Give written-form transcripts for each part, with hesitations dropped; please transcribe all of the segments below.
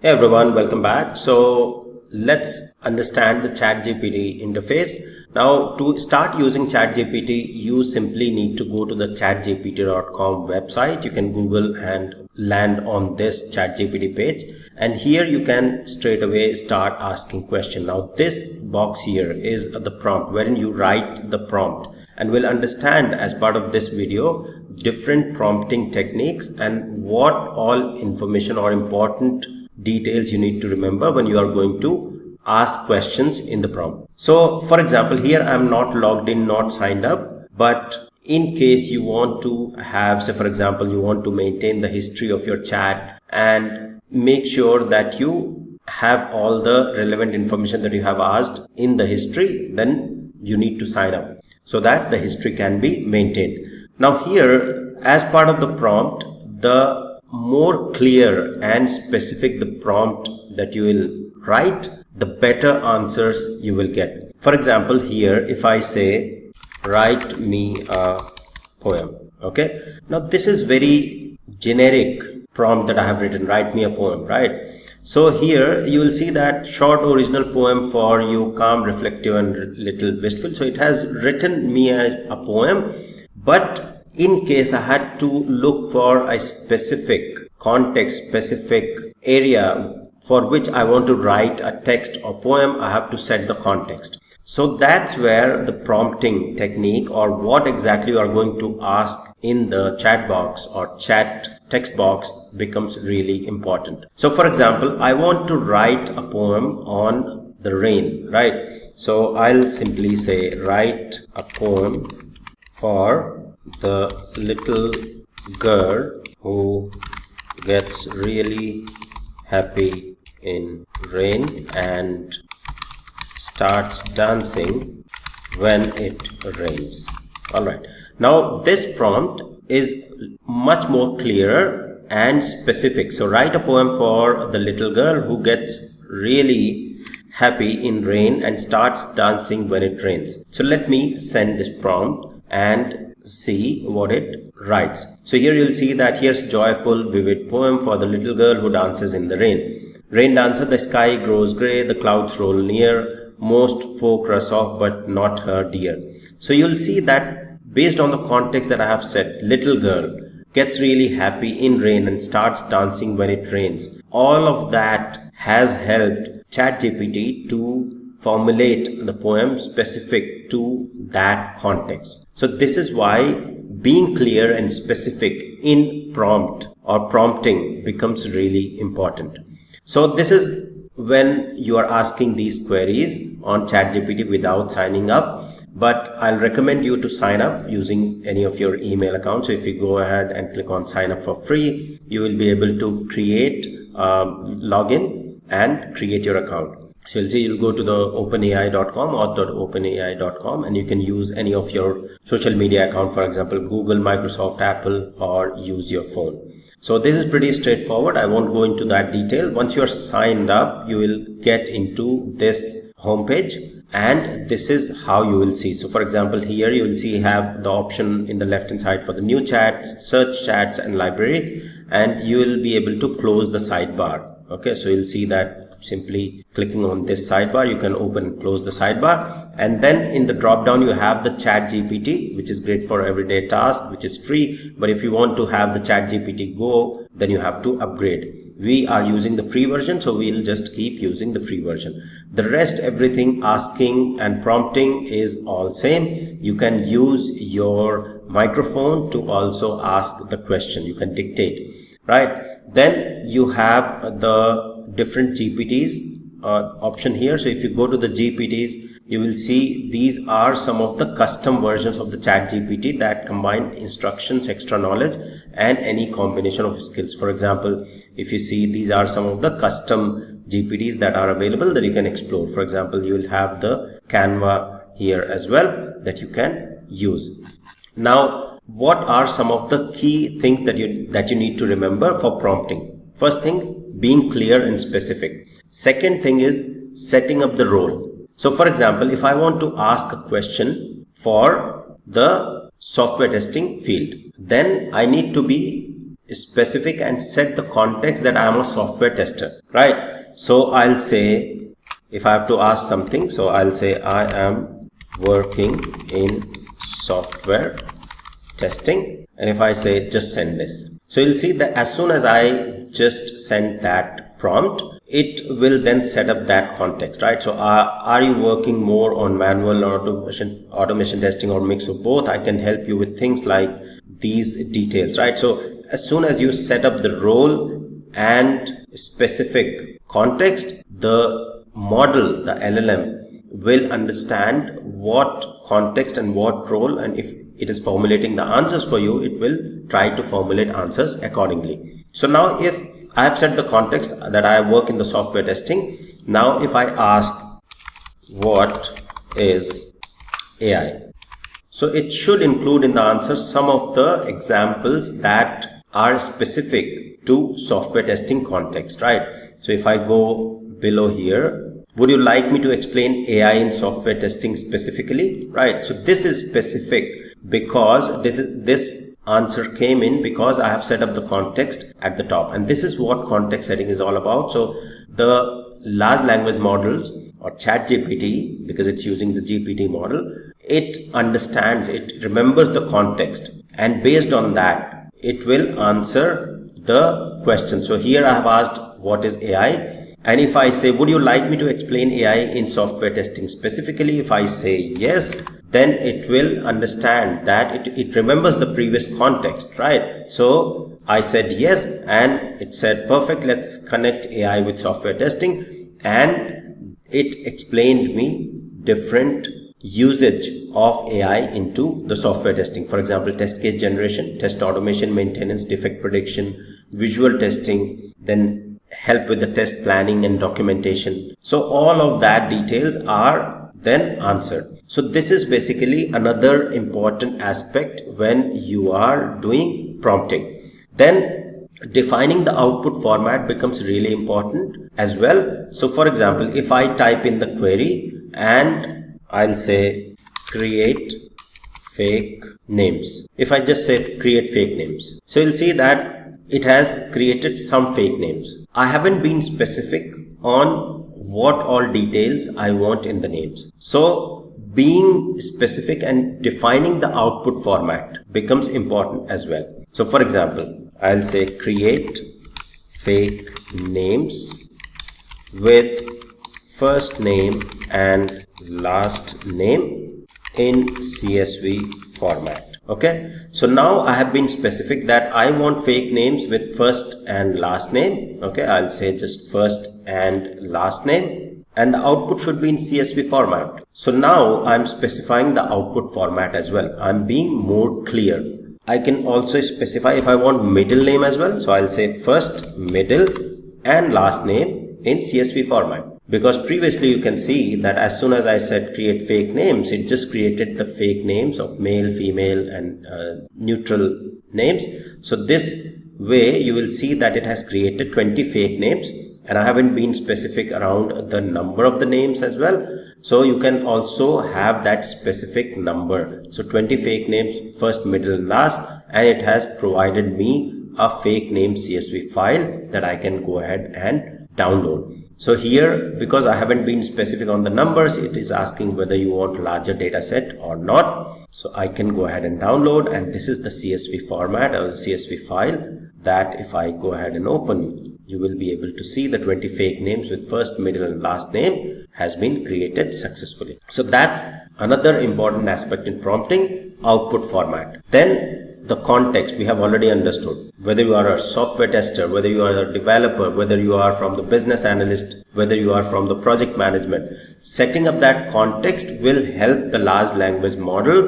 Hey everyone, welcome back. So let's understand the ChatGPT interface. Now to start using ChatGPT, you simply need to go to the chatgpt.com website. You can Google and land on this ChatGPT page. And here you can straight away start asking questions. Now this box here is the prompt wherein you write the prompt. And we'll understand as part of this video different prompting techniques and what all information or important details you need to remember when you are going to ask questions in the prompt. So for example, here I'm not logged in, not signed up, but in case you want to have, say for example, you want to maintain the history of your chat and make sure that you have all the relevant information that you have asked in the history, then you need to sign up so that the history can be maintained. Now here, as part of the prompt, the more clear and specific the prompt that you will write, the better answers you will get. For example, here if I say write me a poem, okay, now this is very generic prompt that I have written, write me a poem, right? So here you will see that short original poem for you, calm, reflective and little wistful. So it has written me a poem, but in case I had to look for a specific context, specific area for which I want to write a text or poem, I have to set the context. So that's where the prompting technique, or what exactly you are going to ask in the chat box or chat text box, becomes really important. So for example, I want to write a poem on the rain, right? So I'll simply say write a poem for the little girl who gets really happy in rain and starts dancing when it rains. All right. Now this prompt is much more clearer and specific. So write a poem for the little girl who gets really happy in rain and starts dancing when it rains. So let me send this prompt and see what it writes. So here you'll see that here's joyful, vivid poem for the little girl who dances in the rain. Rain dancer, the sky grows grey, the clouds roll near, most folk rush off, but not her dear. So you'll see that based on the context that I have set, little girl gets really happy in rain and starts dancing when it rains. All of that has helped ChatGPT to formulate the poem specific to that context. So this is why being clear and specific in prompt or prompting becomes really important. So this is when you are asking these queries on ChatGPT without signing up, but I'll recommend you to sign up using any of your email accounts. So if you go ahead and click on sign up for free, you will be able to create login and create your account. So you'll see, you'll go to the openai.com or .openai.com and you can use any of your social media account, for example, Google, Microsoft, Apple, or use your phone. So this is pretty straightforward. I won't go into that detail. Once you're signed up, you will get into this homepage and this is how you will see. So for example, here you will see you have the option in the left hand side for the new chats, search chats and library, and you will be able to close the sidebar. Okay, so you'll see that simply clicking on this sidebar, you can open and close the sidebar. And then in the drop down, you have the ChatGPT, which is great for everyday tasks, which is free. But if you want to have the ChatGPT Go, then you have to upgrade. We are using the free version, so we'll just keep using the free version. The rest, everything asking and prompting is all same. You can use your microphone to also ask the question. You can dictate, right? Then you have the different GPTs option here. So if you go to the GPTs, you will see these are some of the custom versions of the ChatGPT that combine instructions, extra knowledge, and any combination of skills. For example, if you see, these are some of the custom GPTs that are available that you can explore. For example, you will have the Canva here as well that you can use. Now, what are some of the key things that you need to remember for prompting? First thing, being clear and specific. Second thing is setting up the role. So for example, if I want to ask a question for the software testing field, then I need to be specific and set the context that I am a software tester, right? So I'll say, if I have to ask something, so I'll say I am working in software testing, and if I say just send this, so you'll see that as soon as I just send that prompt, it will then set up that context, right? So are you working more on manual or automation testing, or mix of both? I can help you with things like these details, right? So as soon as you set up the role and specific context, the model, the LLM, will understand what context and what role, and if it is formulating the answers for you, it will try to formulate answers accordingly. So now if I have set the context that I work in the software testing, now if I ask what is AI, so it should include in the answer some of the examples that are specific to software testing context, right? So if I go below here, would you like me to explain AI in software testing specifically, right? So this is specific because this answer came in because I have set up the context at the top, and this is what context setting is all about. So the large language models, or ChatGPT, because it's using the GPT model, it understands, it remembers the context, and based on that it will answer the question. So here I have asked what is AI, and if I say would you like me to explain AI in software testing specifically, if I say yes, then it will understand that it remembers the previous context, right? So I said yes, and it said perfect, let's connect AI with software testing, and it explained me different usage of AI into the software testing. For example, test case generation, test automation, maintenance, defect prediction, visual testing, then help with the test planning and documentation. So all of that details are then answered. So this is basically another important aspect when you are doing prompting. Then defining the output format becomes really important as well. So for example, if I type in the query and I'll say create fake names, if I just say create fake names, so you'll see that it has created some fake names. I haven't been specific on what all details I want in the names. So being specific and defining the output format becomes important as well. So for example, I'll say create fake names with first name and last name in CSV format. Okay, so now I have been specific that I want fake names with first and last name. Okay, I'll say just first and last name, and the output should be in CSV format. So now I'm specifying the output format as well. I'm being more clear. I can also specify if I want middle name as well. So I'll say first, middle and last name in CSV format. Because previously you can see that as soon as I said create fake names, it just created the fake names of male, female and neutral names. So this way you will see that it has created 20 fake names, and I haven't been specific around the number of the names as well. So you can also have that specific number. So 20 fake names, first, middle and last, and it has provided me a fake name CSV file that I can go ahead and download. So here, because I haven't been specific on the numbers, it is asking whether you want larger data set or not. So I can go ahead and download, and this is the CSV format or the CSV file that if I go ahead and open, you will be able to see the 20 fake names with first, middle and last name has been created successfully. So that's another important aspect in prompting, output format. Then the context we have already understood. Whether you are a software tester, whether you are a developer, whether you are from the business analyst, whether you are from the project management, setting up that context will help the large language model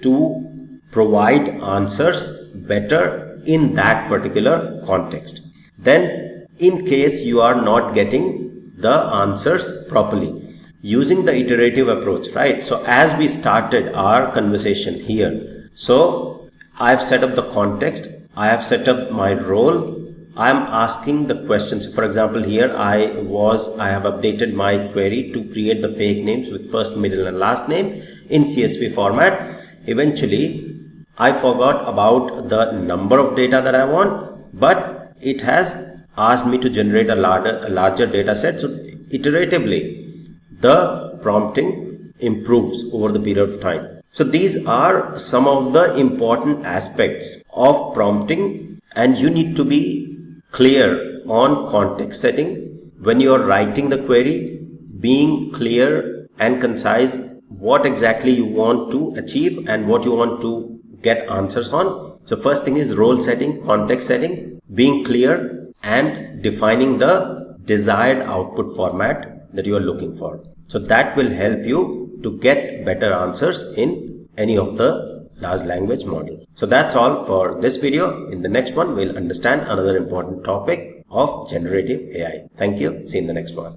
to provide answers better in that particular context. Then in case you are not getting the answers properly, using the iterative approach, right? So as we started our conversation here, so I've set up the context, I have set up my role, I'm asking the questions. For example, here I have updated my query to create the fake names with first, middle and last name in CSV format. Eventually, I forgot about the number of data that I want, but it has asked me to generate a larger data set. So iteratively, the prompting improves over the period of time. So these are some of the important aspects of prompting, and you need to be clear on context setting when you are writing the query, being clear and concise what exactly you want to achieve and what you want to get answers on. So first thing is role setting, context setting, being clear and defining the desired output format that you are looking for. So that will help you to get better answers in any of the large language model. So that's all for this video. In the next one, we'll understand another important topic of generative AI. Thank you. See you in the next one.